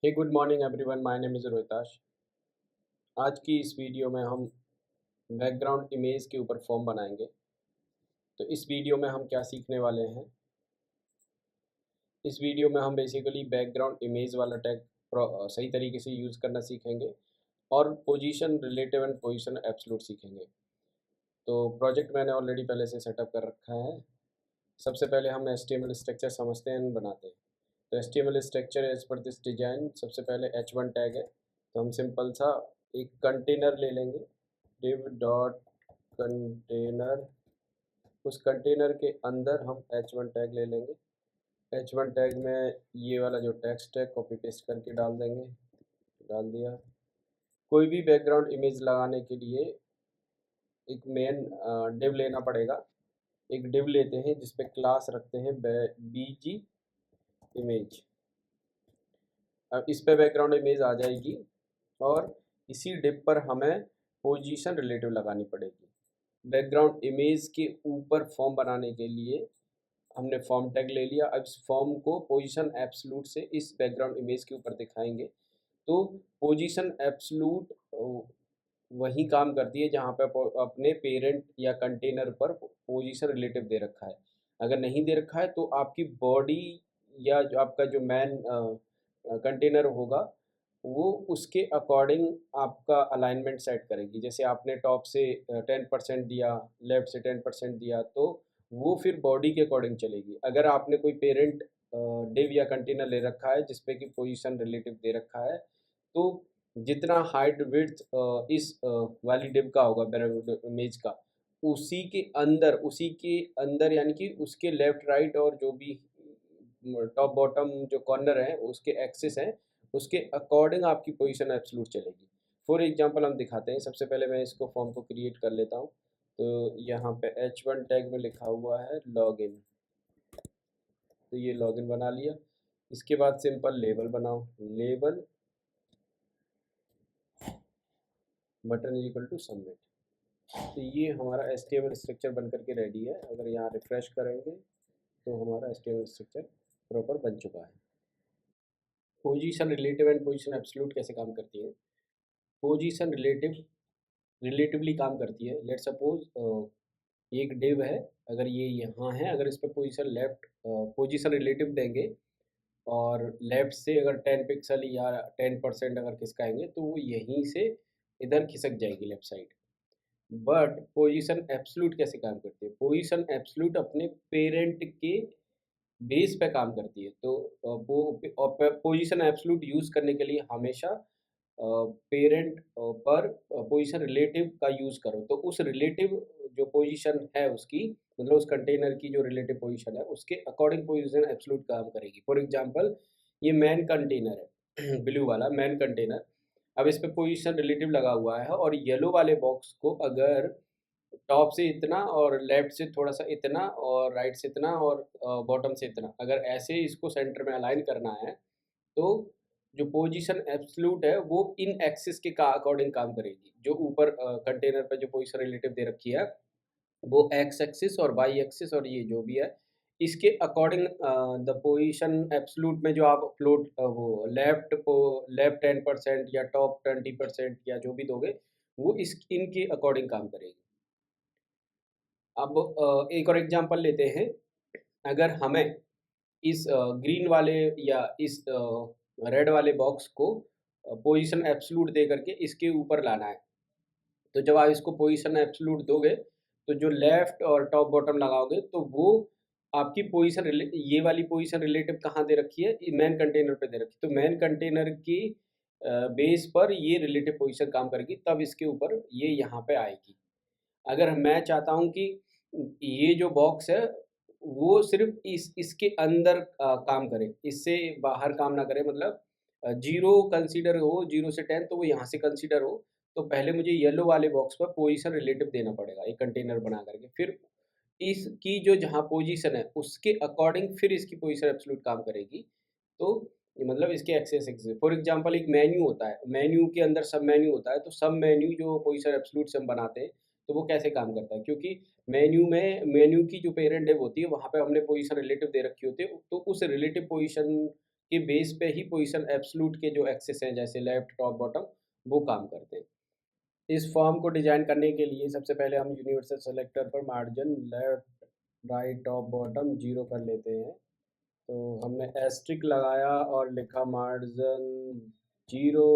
Hey good morning everyone, my name is Rohitash. आज की इस वीडियो में हम बैकग्राउंड इमेज के ऊपर फॉर्म बनाएंगे। तो इस वीडियो में हम क्या सीखने वाले हैं? इस वीडियो में हम बेसिकली बैकग्राउंड इमेज वाला टैग सही तरीके से यूज़ करना सीखेंगे और position relative and position absolute सीखेंगे। तो प्रोजेक्ट मैंने ऑलरेडी पहले से सेटअप कर रखा है। सबसे पहले हम HTML स्ट्रक्चर समझते हैं एंड बनाते हैं। तो HTML structure as per this design, सबसे पहले H1 टैग है। तो हम सिंपल सा एक कंटेनर ले लेंगे, div डॉट कंटेनर। उस कंटेनर के अंदर हम H1 टैग ले लेंगे। H1 टैग में ये वाला जो टेक्स्ट है कॉपी पेस्ट करके डाल देंगे। डाल दिया। कोई भी बैकग्राउंड इमेज लगाने के लिए एक मेन डिव लेना पड़ेगा। एक डिव लेते हैं जिसपे क्लास रखते हैं बीजी इमेज। अब इस पे बैकग्राउंड इमेज आ जाएगी और इसी डिप पर हमें पोजीशन रिलेटिव लगानी पड़ेगी। बैकग्राउंड इमेज के ऊपर फॉर्म बनाने के लिए हमने फॉर्म टैग ले लिया। अब इस फॉर्म को पोजीशन एब्सोल्यूट से इस बैकग्राउंड इमेज के ऊपर दिखाएंगे। तो पोजीशन एब्सोल्यूट वही काम करती है जहाँ पे अपने पेरेंट या कंटेनर पर पोजीशन रिलेटिव दे रखा है। अगर नहीं दे रखा है तो आपकी बॉडी या जो आपका जो मैन कंटेनर होगा वो उसके अकॉर्डिंग आपका अलाइनमेंट सेट करेगी। जैसे आपने टॉप से 10% दिया, लेफ्ट से 10% दिया, तो वो फिर बॉडी के अकॉर्डिंग चलेगी। अगर आपने कोई पेरेंट डिव या कंटेनर ले रखा है जिसपे कि पोजीशन रिलेटिव दे रखा है, तो जितना हाइट विड्थ इस वाली डिव का होगा इमेज का, उसी के अंदर यानी कि उसके लेफ्ट राइट और जो भी टॉप बॉटम जो कॉर्नर है उसके एक्सिस हैं, उसके अकॉर्डिंग आपकी पोजीशन एब्सोल्यूट चलेगी। फॉर एग्जांपल हम दिखाते हैं। सबसे पहले मैं इसको फॉर्म को क्रिएट कर लेता हूँ। तो यहाँ पे H1 टैग में लिखा हुआ है लॉगिन। तो ये लॉगिन बना लिया। इसके बाद सिंपल लेबल बनाओ। Label button is equal to submit. तो ये हमारा HTML स्ट्रक्चर बन करके रेडी है। अगर यहाँ रिफ्रेश करेंगे तो हमारा HTML स्ट्रक्चर प्रॉपर बन चुका है। Position relative and position absolute कैसे काम करती है? पोजीशन रिलेटिवली काम करती है। लेट सपोज एक डिव है, अगर ये यहाँ है, अगर इस पर पोजीशन रिलेटिव देंगे और लेफ्ट से अगर 10 पिक्सल या 10% अगर खिसकाएंगे तो वो यहीं से इधर खिसक जाएगी left side. But position absolute कैसे काम करती है? पोजीशन एब्सोल्यूट अपने पेरेंट के बेस पे काम करती है। तो वो पोजीशन एब्सोल्यूट यूज़ करने के लिए हमेशा पेरेंट पर पोजीशन रिलेटिव का यूज़ करो। तो उस रिलेटिव जो पोजीशन है उसकी, मतलब उस कंटेनर की जो रिलेटिव पोजीशन है उसके अकॉर्डिंग पोजीशन एब्सोल्यूट काम करेगी। फॉर एग्जांपल ये मैन कंटेनर है ब्लू वाला मैन कंटेनर। अब इस पे पोजीशन रिलेटिव लगा हुआ है और येलो वाले बॉक्स को अगर टॉप से इतना और लेफ्ट से थोड़ा सा इतना और राइट से इतना और बॉटम से इतना, अगर ऐसे इसको सेंटर में अलाइन करना है, तो जो पोजीशन एब्सोल्यूट है वो इन एक्सिस के का अकॉर्डिंग काम करेगी। जो ऊपर कंटेनर पे जो पोजीशन रिलेटिव दे रखी है वो एक्स एक्सिस और वाई एक्सिस और ये जो भी है इसके अकॉर्डिंग द पोजीशन एब्सोल्यूट में जो आप फ्लोट वो लेफ्ट 10% या टॉप 20% या जो भी दोगे वो इस इनके अकॉर्डिंग काम करेगी। अब एक और एग्जांपल लेते हैं। अगर हमें इस ग्रीन वाले या इस रेड वाले बॉक्स को पोजीशन एब्सोल्यूट दे करके इसके ऊपर लाना है, तो जब आप इसको पोजीशन एब्सोल्यूट दोगे तो जो लेफ्ट और टॉप बॉटम लगाओगे तो वो आपकी पोजीशन ये वाली पोजीशन रिलेटिव कहाँ दे रखी है? मेन कंटेनर पे दे रखी है। तो मेन कंटेनर की बेस पर ये रिलेटिव पोजीशन काम करेगी, तब इसके ऊपर ये यहाँ पे आएगी। अगर मैं चाहता हूँ कि ये जो बॉक्स है वो सिर्फ इसके अंदर काम करे, इससे बाहर काम ना करे, मतलब 0 कंसीडर हो, 0 से 10 तो वो यहाँ से कंसीडर हो, तो पहले मुझे येलो वाले बॉक्स पर पोजीशन रिलेटिव देना पड़ेगा एक कंटेनर बना करके। फिर इसकी जो जहाँ पोजीशन है उसके अकॉर्डिंग फिर इसकी पोजीशन एब्सोल्यूट काम करेगी। तो मतलब इसके एक्सेस एक्सेस फॉर एग्जांपल एक मेन्यू होता है, मेन्यू के अंदर सब मेन्यू होता है, तो सब मेन्यू जो पोजीशन एब्सोल्यूट से हम बनाते हैं तो वो कैसे काम करता है? क्योंकि मेन्यू की जो पेरेंट डिव होती है वहाँ पे हमने पोजीशन रिलेटिव दे रखी होती है, तो उस रिलेटिव पोजीशन के बेस पे ही पोजीशन एब्सोल्यूट के जो एक्सेस हैं जैसे लेफ्ट टॉप बॉटम वो काम करते हैं। इस फॉर्म को डिजाइन करने के लिए सबसे पहले हम यूनिवर्सल सेलेक्टर पर margin left right top bottom 0 कर लेते हैं। तो हमने एस्ट्रिक लगाया और लिखा margin 0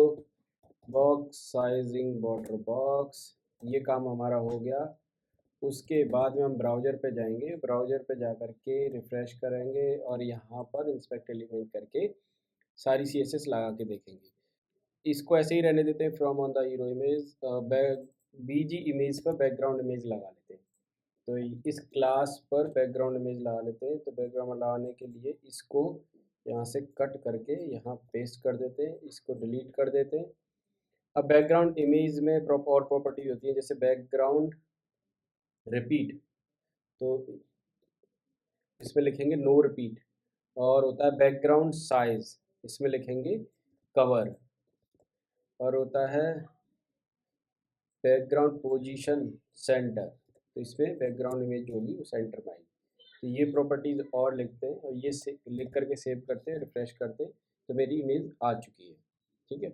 box sizing border box, ये काम हमारा हो गया। उसके बाद में हम ब्राउज़र पे जाएंगे, ब्राउज़र पे जा कर के रिफ़्रेश करेंगे और यहाँ पर इंस्पेक्ट एलिमेंट करके सारी CSS लगा के देखेंगे। इसको ऐसे ही रहने देते हैं। From on the hero image BG image पर बैकग्राउंड इमेज लगा लेते हैं। तो इस क्लास पर बैकग्राउंड इमेज लगा लेते हैं। तो बैकग्राउंड लगाने के लिए इसको यहाँ से कट करके यहाँ पेस्ट कर देते हैं, इसको डिलीट कर देते हैं। अब बैकग्राउंड इमेज में और प्रॉपर्टी होती है जैसे बैकग्राउंड रिपीट, तो इसमें लिखेंगे नो रिपीट। और होता है बैकग्राउंड साइज, इसमें लिखेंगे कवर। और होता है बैकग्राउंड पोजीशन सेंटर, तो इसमें बैकग्राउंड इमेज होगी वो सेंटर में आएगी। तो ये प्रॉपर्टीज़ और लिखते हैं और ये लिख करके सेव करते हैं, रिफ्रेश करते हैं, तो मेरी इमेज आ चुकी है। ठीक है,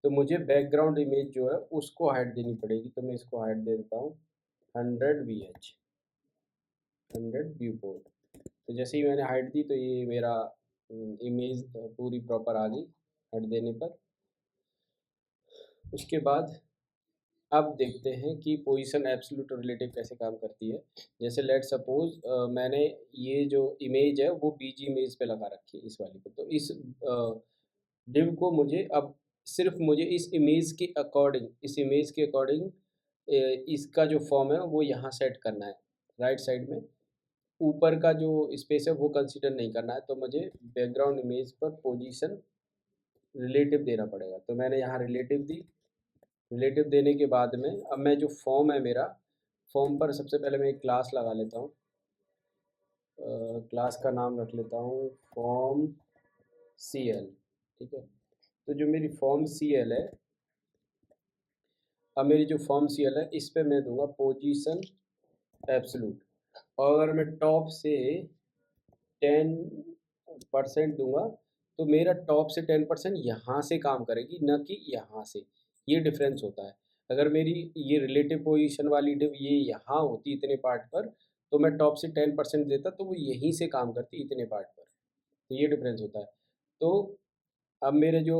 तो मुझे बैकग्राउंड इमेज जो है उसको हाइट देनी पड़ेगी। तो मैं इसको हाइट दे देता हूँ 100 VH 100 व्यू पॉइंट। तो जैसे ही मैंने हाइट दी तो ये मेरा इमेज पूरी प्रॉपर आ गई हाइट देने पर। उसके बाद अब देखते हैं कि पोजीशन एब्सोल्यूट और रिलेटिव कैसे काम करती है। जैसे लेट सपोज मैंने ये जो इमेज है वो बीजी इमेज पे लगा रखी है इस वाली पे। तो इस डिव को मुझे अब सिर्फ मुझे इस इमेज के अकॉर्डिंग इसका जो फॉर्म है वो यहाँ सेट करना है राइट साइड में। ऊपर का जो स्पेस है वो कंसीडर नहीं करना है। तो मुझे बैकग्राउंड इमेज पर पोजीशन रिलेटिव देना पड़ेगा। तो मैंने यहाँ रिलेटिव दी। रिलेटिव देने के बाद में अब मैं जो फॉर्म है मेरा, फॉर्म पर सबसे पहले मैं एक क्लास लगा लेता हूँ। क्लास का नाम रख लेता हूँ फॉर्म CL। ठीक है, तो जो मेरी फॉर्म CL है, अब मेरी जो फॉर्म CL है इस पे मैं दूंगा पोजीशन एब्सोल्यूट। और अगर मैं टॉप से 10% दूंगा तो मेरा टॉप से 10% यहाँ से काम करेगी, न कि यहाँ से। ये डिफरेंस होता है। अगर मेरी ये रिलेटिव पोजीशन वाली डिव ये यहाँ होती इतने पार्ट पर, तो मैं टॉप से 10% देता तो वो यहीं से काम करती इतने पार्ट पर। तो ये डिफरेंस होता है। तो अब मेरे जो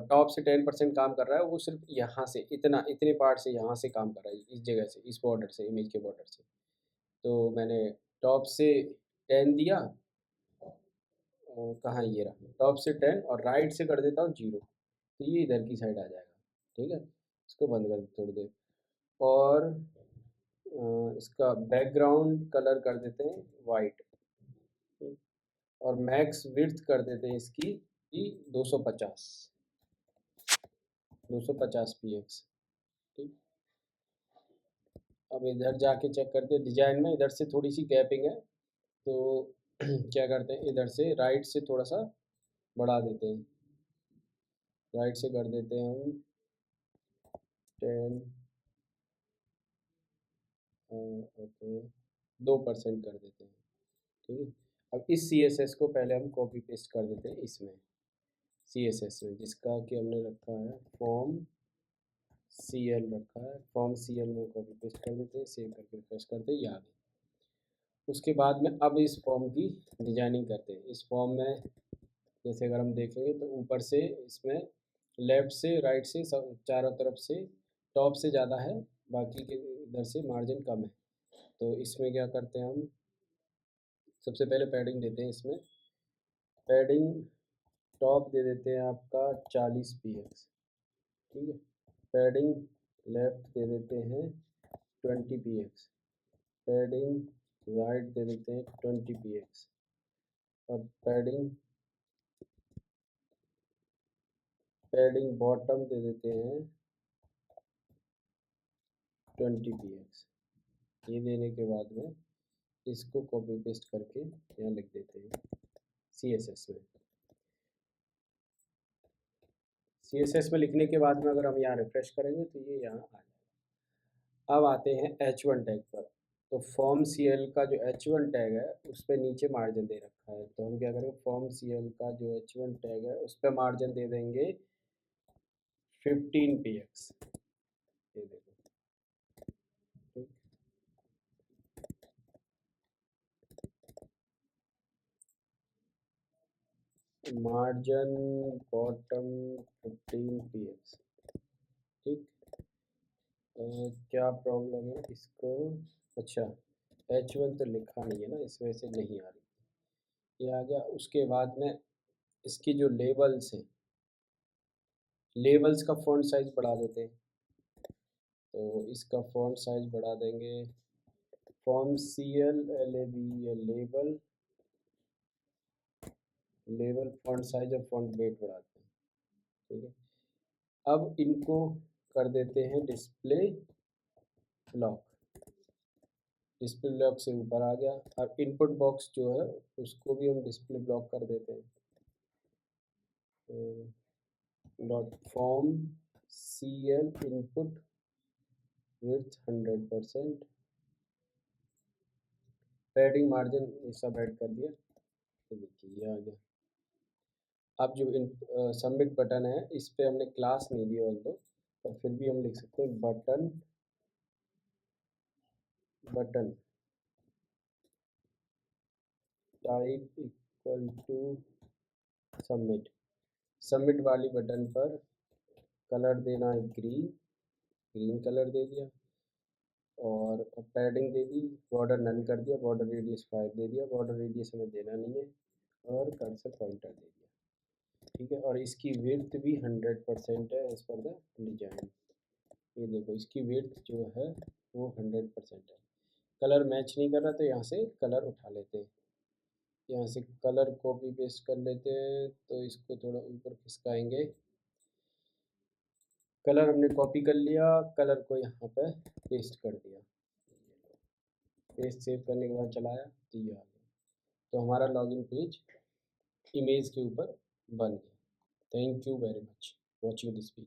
टॉप से 10% काम कर रहा है वो सिर्फ यहाँ से इतने पार्ट से यहाँ से काम कर रहा है, इस जगह से, इस बॉर्डर से, इमेज के बॉर्डर से। तो मैंने टॉप से 10 दिया, कहाँ ये रहा, टॉप से 10 और राइट से कर देता हूँ 0। तो ये इधर की साइड आ जाएगा। ठीक है, इसको बंद कर थोड़ी देर। और इसका बैकग्राउंड कलर कर देते हैं वाइट। और मैक्स विड्थ कर देते हैं इसकी 250 px। ठीक, अब इधर जाके चेक करते हैं डिजाइन में, इधर से थोड़ी सी गैपिंग है तो क्या करते हैं इधर से राइट से थोड़ा सा बढ़ा देते हैं। राइट से कर देते हैं हम 10 ओके 2% कर देते हैं। ठीक है, अब इस CSS को पहले हम कॉपी पेस्ट कर देते हैं इसमें CSS में, जिसका कि हमने रखा है फॉर्म CL रखा है। फॉर्म CL में कॉपी पेस्ट कर देते हैं, सेव करके रिफ्रेश करते हैं, ये आ गया। उसके बाद में अब इस फॉर्म की डिजाइनिंग करते हैं। इस फॉर्म में जैसे अगर हम देखेंगे तो ऊपर से इसमें लेफ़्ट से राइट से चारों तरफ से टॉप से ज़्यादा है, बाकी के इधर से मार्जिन कम है। तो इसमें क्या करते हैं हम, सबसे पहले पैडिंग देते हैं इसमें। पैडिंग टॉप दे देते हैं आपका 40 px। ठीक है, पैडिंग लेफ़्ट दे देते हैं 20 px। पैडिंग राइट दे देते हैं 20 px। और पैडिंग बॉटम दे देते हैं 20 px। ये देने के बाद में इसको कॉपी पेस्ट करके यहाँ लिख देते हैं CSS में। CSS में लिखने के बाद में अगर हम यहाँ रिफ्रेश करेंगे तो ये यहाँ आ जाएगा। अब आते हैं H1 टैग पर। तो फॉर्म CL का जो H1 टैग है उस पर नीचे मार्जिन दे रखा है, तो हम क्या करेंगे, फॉर्म CL का जो H1 टैग है उस पर मार्जिन दे देंगे 15px। ये देखो, ठीक। मार्जिन बॉटम 15px, ठीक। क्या प्रॉब्लम है इसको, अच्छा H1 तो लिखा नहीं है ना, इस वजह से नहीं आ रही, ये आ गया। उसके बाद में इसकी जो लेबल्स हैं, लेबल्स का फ़ॉन्ट साइज़ बढ़ा देते हैं, तो इसका फ़ॉन्ट साइज़ बढ़ा देंगे, form CL LAB label, label font size और फ़ॉन्ट वेट बढ़ाते हैं, ठीक है। अब इनको कर देते हैं डिस्प्ले ब्लॉक, डिस्प्ले ब्लॉक से ऊपर आ गया। अब इनपुट बॉक्स जो है उसको भी हम डिस्प्ले ब्लॉक कर देते हैं, dot form CL input width 100%, padding margin ये सब ऐड कर दिया, तो देखिए ये आ गया। अब जो सबमिट बटन है इस पे हमने क्लास नहीं दिया ऑल दो, पर फिर भी हम लिख सकते हैं button type equal to submit. Submit वाली बटन पर कलर देना है ग्रीन, ग्रीन कलर दे दिया, और पैडिंग दे दी, बॉर्डर नन कर दिया, बॉर्डर रेडियस 5 दे दिया, बॉर्डर रेडियस हमें देना नहीं है, और कर्सर पॉइंटर दे दिया, ठीक है। और इसकी विड्थ भी 100% है एज पर द डिजाइन। ये देखो इसकी विड्थ जो है वो 100% है। कलर मैच नहीं कर रहा तो यहाँ से कलर उठा लेते हैं, यहाँ से कलर कॉपी पेस्ट कर लेते हैं, तो इसको थोड़ा ऊपर खिसकाएंगे, कलर हमने कॉपी कर लिया, कलर को यहाँ पे पेस्ट कर दिया, पेस्ट सेव करने के बाद चलाया तो ये आ गया। तो हमारा लॉगिन पेज इमेज के ऊपर बन गया। Thank you very much watching this video.